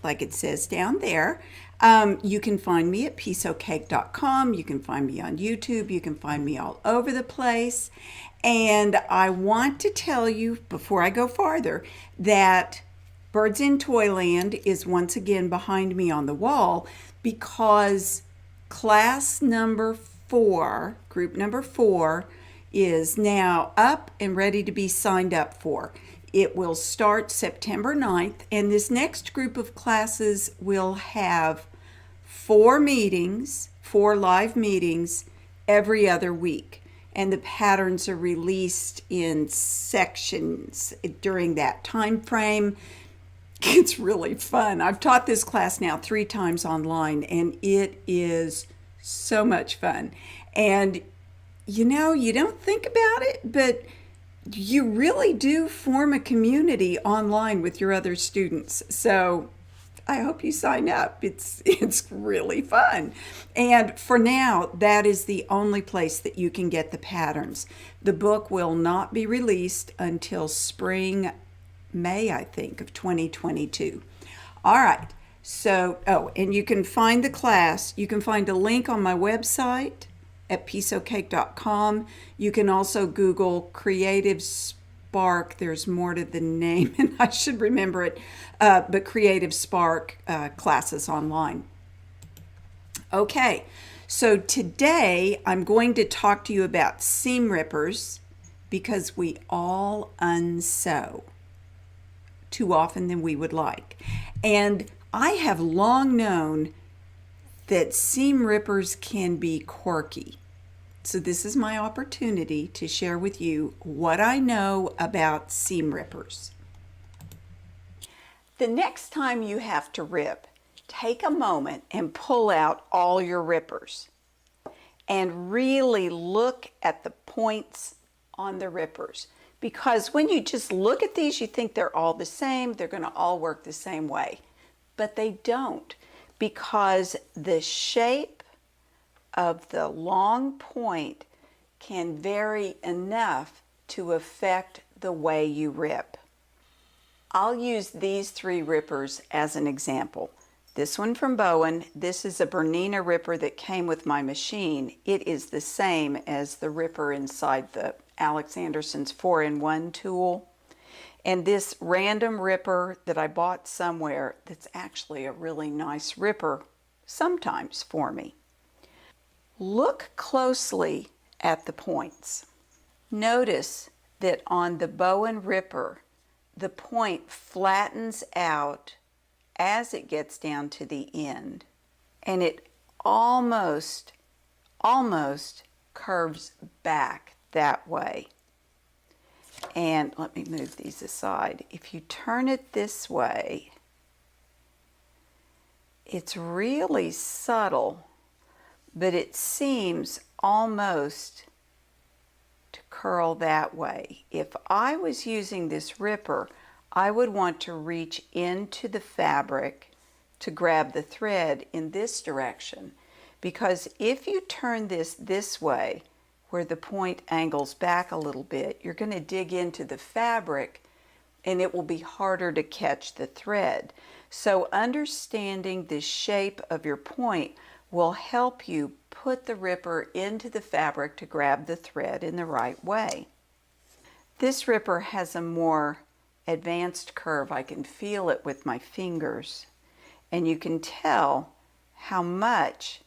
like it says down there. You can find me at pieceofcake.com. You can find me on YouTube. You can find me all over the place. And I want to tell you, before I go farther, that Birds in Toyland is once again behind me on the wall because class number 4, group number 4, is now up and ready to be signed up for. It will start September 9th, and this next group of classes will have 4 meetings, 4 live meetings every other week. And the patterns are released in sections during that time frame. It's really fun. I've taught this class now 3 times online, and it is so much fun. And you know, you don't think about it, but you really do form a community online with your other students. So I hope you sign up. It's really fun. And for now, that is the only place that you can get the patterns. The book will not be released until spring, May, I think, of 2022. All right. So, and you can find the class. You can find a link on my website at pieceofcake.com. You can also Google Creative Spark. There's more to the name, and I should remember it, but Creative Spark classes online. Okay, so today I'm going to talk to you about seam rippers because we all unsew too often than we would like. And I have long known that seam rippers can be quirky. So this is my opportunity to share with you what I know about seam rippers. The next time you have to rip, take a moment and pull out all your rippers and really look at the points on the rippers. Because when you just look at these, you think they're all the same, they're going to all work the same way. But they don't, because the shape of the long point can vary enough to affect the way you rip. I'll use these 3 rippers as an example. This one from Bowen, this is a Bernina ripper that came with my machine. It is the same as the ripper inside the Alex Anderson's 4-in-1 tool. And this random ripper that I bought somewhere that's actually a really nice ripper sometimes for me. Look closely at the points. Notice that on the Bowen ripper, the point flattens out as it gets down to the end, and it almost curves back that way. And let me move these aside. If you turn it this way, it's really subtle, but it seems almost to curl that way. If I was using this ripper, I would want to reach into the fabric to grab the thread in this direction, because if you turn this way, where the point angles back a little bit, you're going to dig into the fabric and it will be harder to catch the thread. So understanding the shape of your point will help you put the ripper into the fabric to grab the thread in the right way. This ripper has a more advanced curve. I can feel it with my fingers, and you can tell how much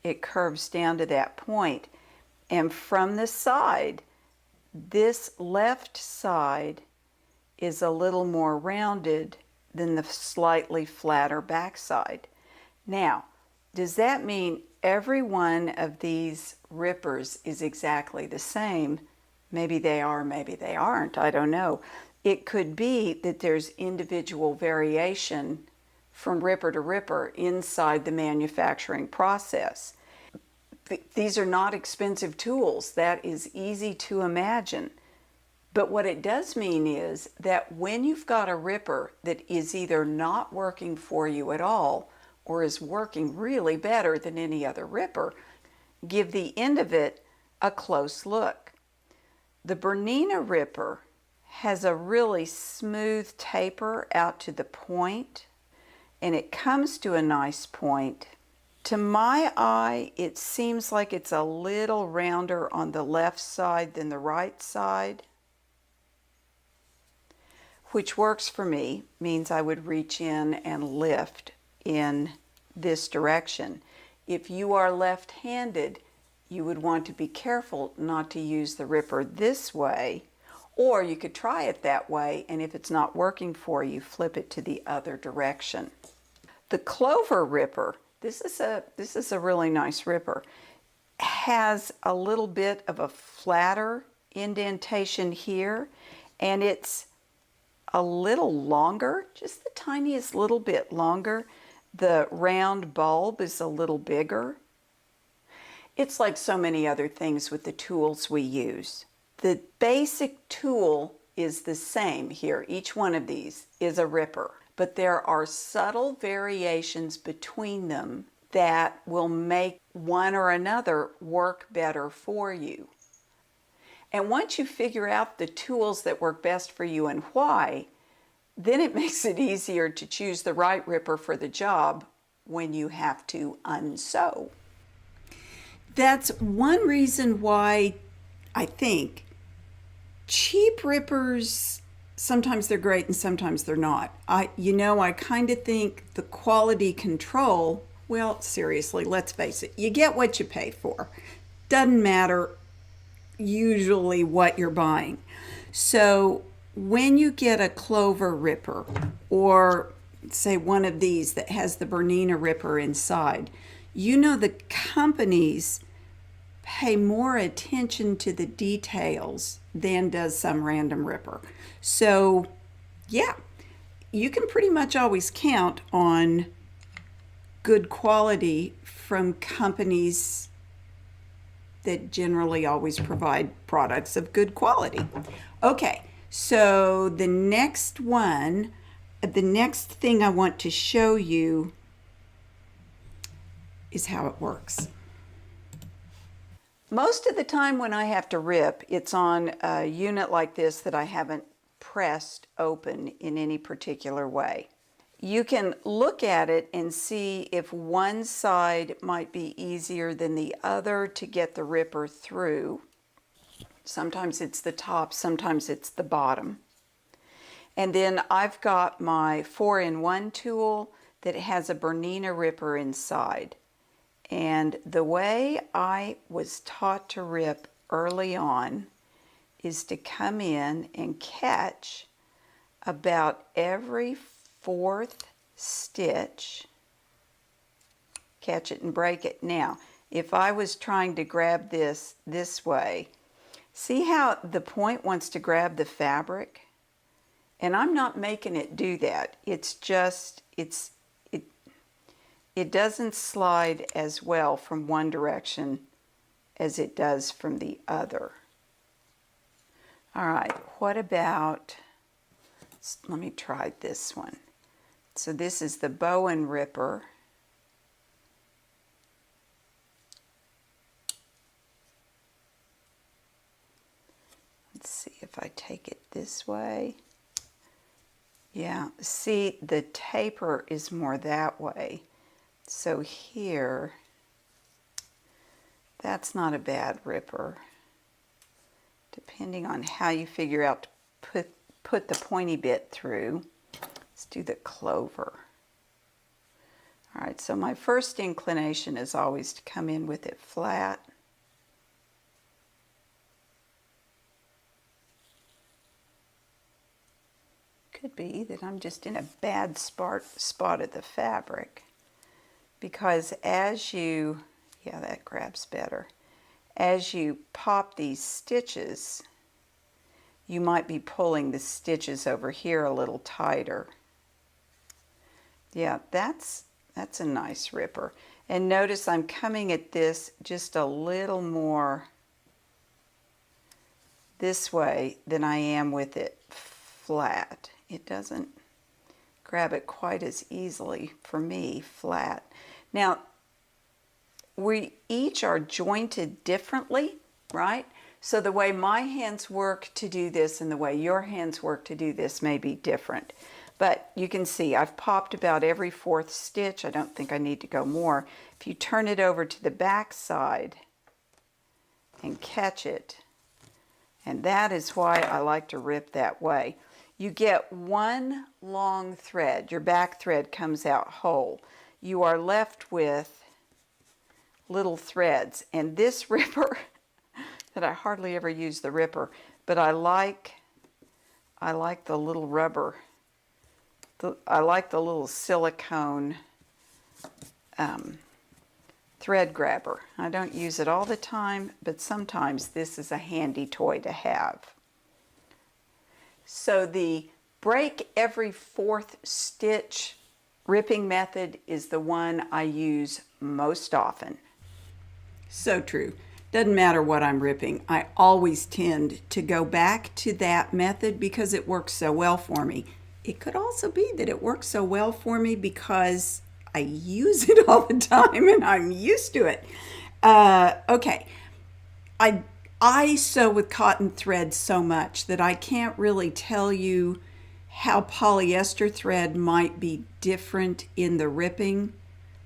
it curves down to that point. And from the side, this left side is a little more rounded than the slightly flatter back side. Now, does that mean every one of these rippers is exactly the same? Maybe they are, maybe they aren't, I don't know. It could be that there's individual variation from ripper to ripper inside the manufacturing process. These are not expensive tools. That is easy to imagine. But what it does mean is that when you've got a ripper that is either not working for you at all or is working really better than any other ripper, give the end of it a close look. The Bernina ripper has a really smooth taper out to the point, and it comes to a nice point. To my eye, it seems like it's a little rounder on the left side than the right side, which works for me, means I would reach in and lift in this direction. If you are left-handed, you would want to be careful not to use the ripper this way, or you could try it that way, and if it's not working for you, flip it to the other direction. The clover ripper, this is a really nice ripper, has a little bit of a flatter indentation here, and it's a little longer, just the tiniest little bit longer. The round bulb is a little bigger. It's like so many other things with the tools we use. The basic tool is the same here. Each one of these is a ripper, but there are subtle variations between them that will make one or another work better for you. And once you figure out the tools that work best for you and why, then it makes it easier to choose the right ripper for the job when you have to unsew. That's one reason why I think cheap rippers, sometimes they're great and sometimes they're not. I kind of think the quality control, well, seriously, let's face it, you get what you pay for. Doesn't matter usually what you're buying. So when you get a clover ripper, or say one of these that has the Bernina ripper inside, the companies pay more attention to the details than does some random ripper. So yeah, you can pretty much always count on good quality from companies that generally always provide products of good quality. Okay, so the next thing I want to show you is how it works. Most of the time when I have to rip, it's on a unit like this that I haven't pressed open in any particular way. You can look at it and see if one side might be easier than the other to get the ripper through. Sometimes it's the top, sometimes it's the bottom. And then I've got my 4-in-1 tool that has a Bernina ripper inside. And the way I was taught to rip early on is to come in and catch about every 4th stitch, catch it and break it. Now, if I was trying to grab this way, see how the point wants to grab the fabric? And I'm not making it do that. It's just, it doesn't slide as well from one direction as it does from the other. All right, what about, let me try this one. So this is the Bowen ripper. Let's see if I take it this way. Yeah, see, the taper is more that way. So here, that's not a bad ripper, depending on how you figure out to put the pointy bit through. Let's do the clover. All right, so my first inclination is always to come in with it flat. Could be that I'm just in a bad spot of the fabric, because as you, yeah, that grabs better. As you pop these stitches, you might be pulling the stitches over here a little tighter. Yeah, that's a nice ripper. And notice I'm coming at this just a little more this way than I am with it flat. It doesn't grab it quite as easily for me flat. Now, we each are jointed differently, right? So the way my hands work to do this and the way your hands work to do this may be different. But you can see I've popped about every 4th stitch. I don't think I need to go more. If you turn it over to the back side and catch it, and that is why I like to rip that way. You get one long thread. Your back thread comes out whole. You are left with little threads. And this ripper, that I hardly ever use the ripper, but I like the little rubber. I like the little silicone thread grabber. I don't use it all the time, but sometimes this is a handy toy to have. So the break every 4th stitch ripping method is the one I use most often. So true. Doesn't matter what I'm ripping. I always tend to go back to that method because it works so well for me. It could also be that it works so well for me because I use it all the time and I'm used to it. Okay. I sew with cotton thread so much that I can't really tell you how polyester thread might be different in the ripping,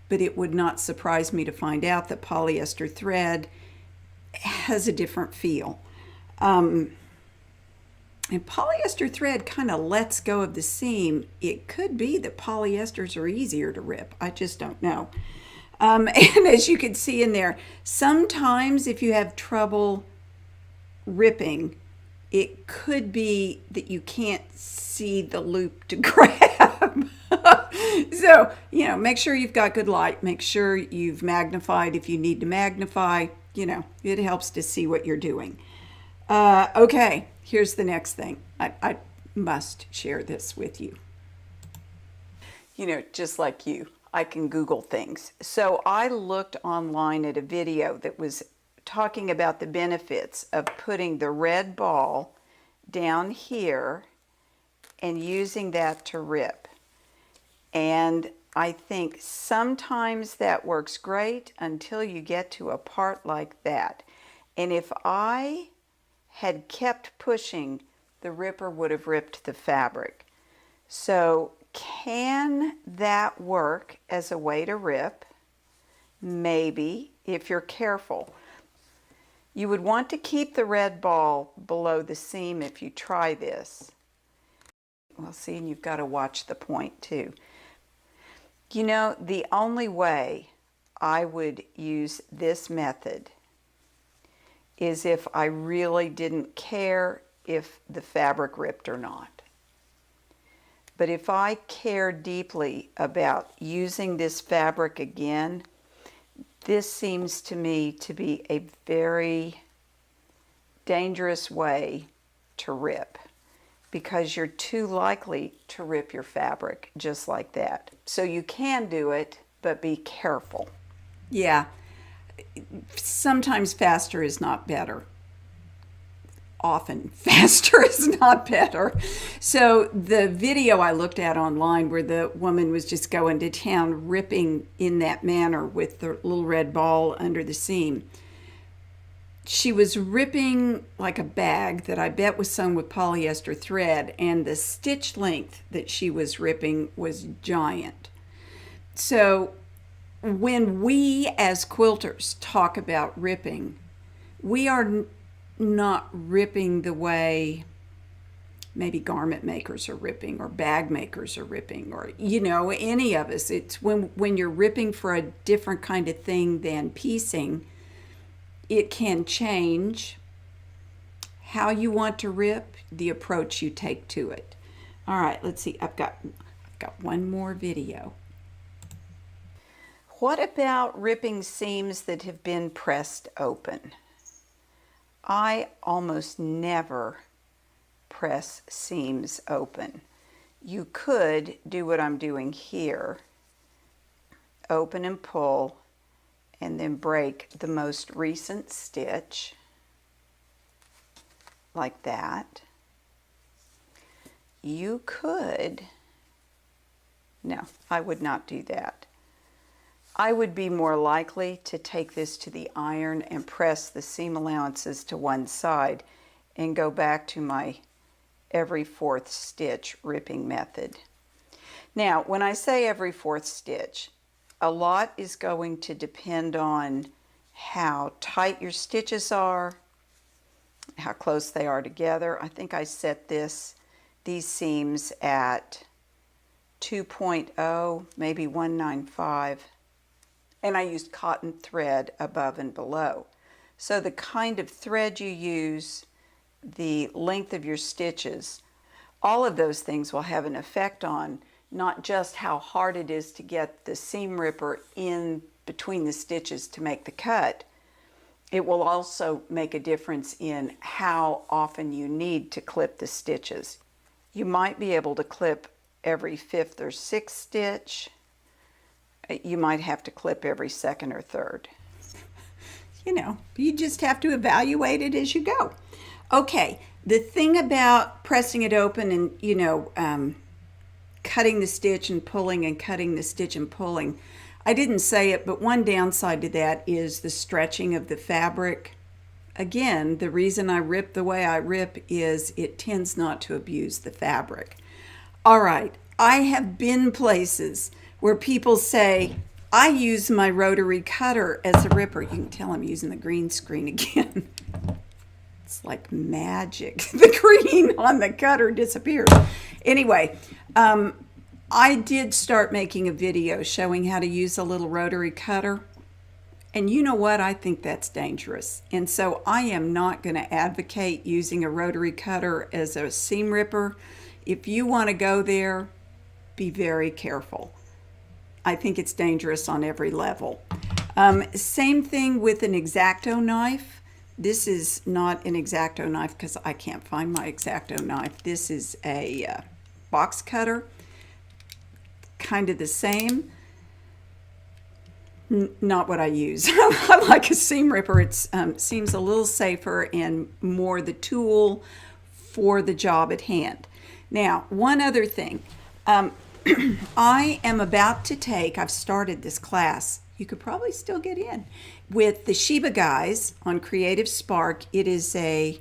but it would not surprise me to find out that polyester thread has a different feel. And polyester thread kind of lets go of the seam. It could be that polyesters are easier to rip. I just don't know. And as you can see in there, sometimes if you have trouble ripping, it could be that you can't see the loop to grab. So, make sure you've got good light. Make sure you've magnified if you need to magnify. It helps to see what you're doing. Okay, here's the next thing. I must share this with you. Just like you, I can Google things. So I looked online at a video that was talking about the benefits of putting the red ball down here and using that to rip. And I think sometimes that works great until you get to a part like that. And if I had kept pushing, the ripper would have ripped the fabric. So can that work as a way to rip? Maybe, if you're careful. You would want to keep the red ball below the seam if you try this. Well, see, and you've got to watch the point too. The only way I would use this method is if I really didn't care if the fabric ripped or not. But if I care deeply about using this fabric again, this seems to me to be a very dangerous way to rip, because you're too likely to rip your fabric just like that. So you can do it, but be careful. Yeah, sometimes faster is not better. Often faster is not better. So the video I looked at online where the woman was just going to town ripping in that manner with the little red ball under the seam, she was ripping like a bag that I bet was sewn with polyester thread, and the stitch length that she was ripping was giant. So when we as quilters talk about ripping, we are not ripping the way maybe garment makers are ripping or bag makers are ripping, or any of us. It's when you're ripping for a different kind of thing than piecing, it can change how you want to rip, the approach you take to it. All right, let's see. I've got one more video. What about ripping seams that have been pressed open? I almost never press seams open. You could do what I'm doing here, open and pull, and then break the most recent stitch like that. You could, no, I would not do that. I would be more likely to take this to the iron and press the seam allowances to one side and go back to my every 4th stitch ripping method. Now, when I say every fourth stitch, a lot is going to depend on how tight your stitches are, how close they are together. I think I set these seams at 2.0, maybe 195, and I used cotton thread above and below. So the kind of thread you use, the length of your stitches, all of those things will have an effect on not just how hard it is to get the seam ripper in between the stitches to make the cut. It will also make a difference in how often you need to clip the stitches. You might be able to clip every fifth or sixth stitch. You might have to clip every second or third. You know, you just have to evaluate it as you go. Okay, the thing about pressing it open and, cutting the stitch and pulling and cutting the stitch and pulling, I didn't say it, but one downside to that is the stretching of the fabric. Again, the reason I rip the way I rip is it tends not to abuse the fabric. All right, I have been places where people say, I use my rotary cutter as a ripper. You can tell I'm using the green screen again. It's like magic. The green on the cutter disappears. Anyway, I did start making a video showing how to use a little rotary cutter. And you know what? I think that's dangerous. And so I am not going to advocate using a rotary cutter as a seam ripper. If you want to go there, be very careful. I think it's dangerous on every level. Same thing with an X-Acto knife. This is not an X-Acto knife because I can't find my X-Acto knife. This is a box cutter, kind of the same. Not what I use. I like a seam ripper. It seems a little safer and more the tool for the job at hand. Now, one other thing. I am about to take, I've started this class, you could probably still get in, with the Sheba guys on Creative Spark. It is a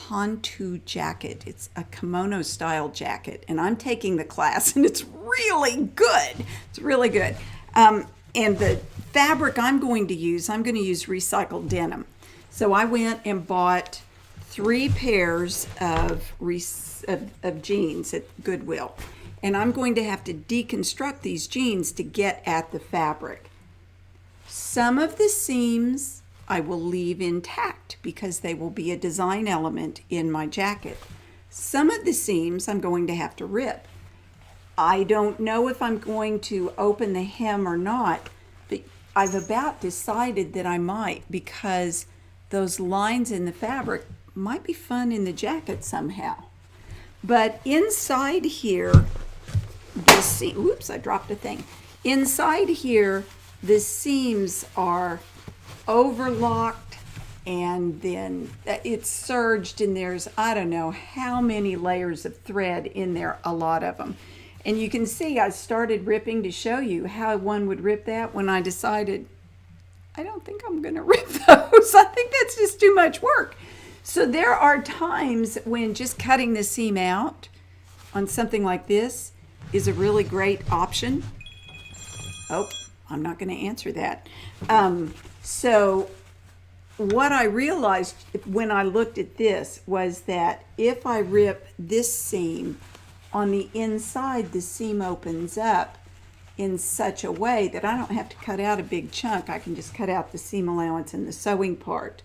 Hantu jacket. It's a kimono style jacket, and I'm taking the class, and it's really good. It's really good. And the fabric I'm going to use recycled denim. So I went and bought 3 pairs of jeans at Goodwill. And I'm going to have to deconstruct these jeans to get at the fabric. Some of the seams I will leave intact because they will be a design element in my jacket. Some of the seams I'm going to have to rip. I don't know if I'm going to open the hem or not, but I've about decided that I might, because those lines in the fabric might be fun in the jacket somehow. But inside here, oops, I dropped a thing. Inside here, the seams are overlocked, and then it's serged, and there's, I don't know how many layers of thread in there, a lot of them. And you can see I started ripping to show you how one would rip that when I decided, I don't think I'm going to rip those. I think that's just too much work. So there are times when just cutting the seam out on something like this is a really great option. Oh, I'm not going to answer that. So what I realized when I looked at this was that if I rip this seam on the inside, the seam opens up in such a way that I don't have to cut out a big chunk. I can just cut out the seam allowance and the sewing part.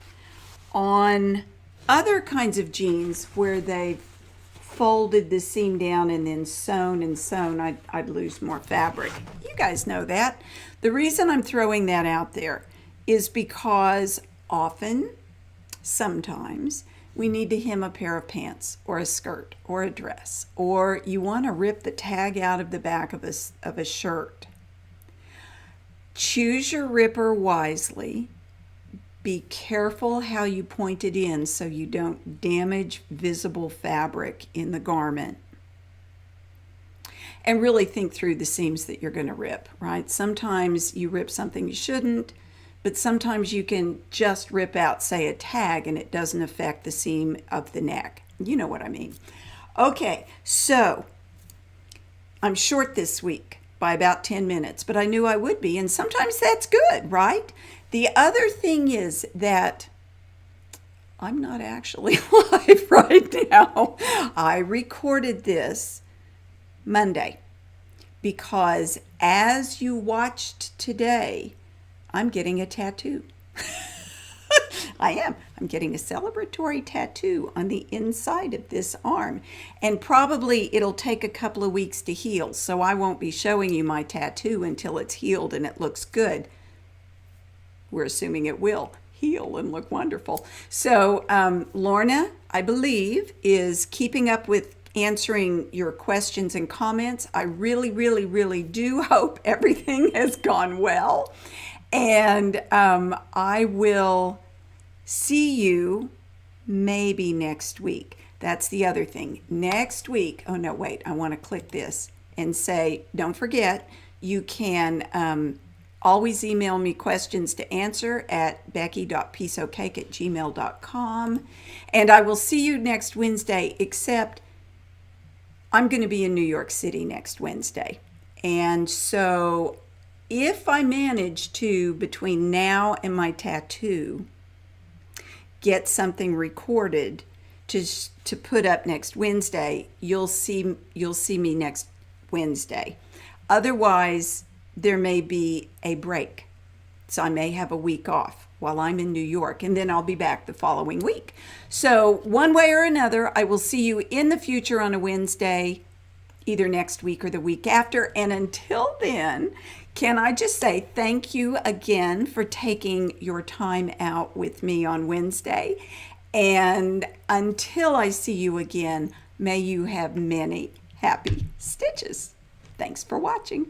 On other kinds of jeans where they've folded the seam down and then sewn and sewn, I'd lose more fabric. You guys know that. The reason I'm throwing that out there is because often, sometimes, we need to hem a pair of pants or a skirt or a dress, or you want to rip the tag out of the back of a shirt. Choose your ripper wisely. Be careful how you point it in so you don't damage visible fabric in the garment. And really think through the seams that you're going to rip, right? Sometimes you rip something you shouldn't, but sometimes you can just rip out, say, a tag, and it doesn't affect the seam of the neck. You know what I mean. Okay, so I'm short this week by about 10 minutes, but I knew I would be, and sometimes that's good, right? The other thing is that I'm not actually live right now. I recorded this Monday because as you watched today, I'm getting a tattoo. I am. I'm getting a celebratory tattoo on the inside of this arm. And probably it'll take a couple of weeks to heal, so I won't be showing you my tattoo until it's healed and it looks good. We're assuming it will heal and look wonderful. So Lorna, I believe, is keeping up with answering your questions and comments. I really, really, really do hope everything has gone well. And I will see you maybe next week. That's the other thing. Next week, oh no, wait, I want to click this and say, don't forget, you can always email me questions to answer at becky.pieceofcake@gmail.com. And I will see you next Wednesday, except I'm going to be in New York City next Wednesday. And so if I manage to, between now and my tattoo, get something recorded to put up next Wednesday, you'll see me next Wednesday. Otherwise, there may be a break. So I may have a week off while I'm in New York, and then I'll be back the following week. So one way or another, I will see you in the future on a Wednesday, either next week or the week after. And until then, can I just say thank you again for taking your time out with me on Wednesday. And until I see you again, may you have many happy stitches. Thanks for watching.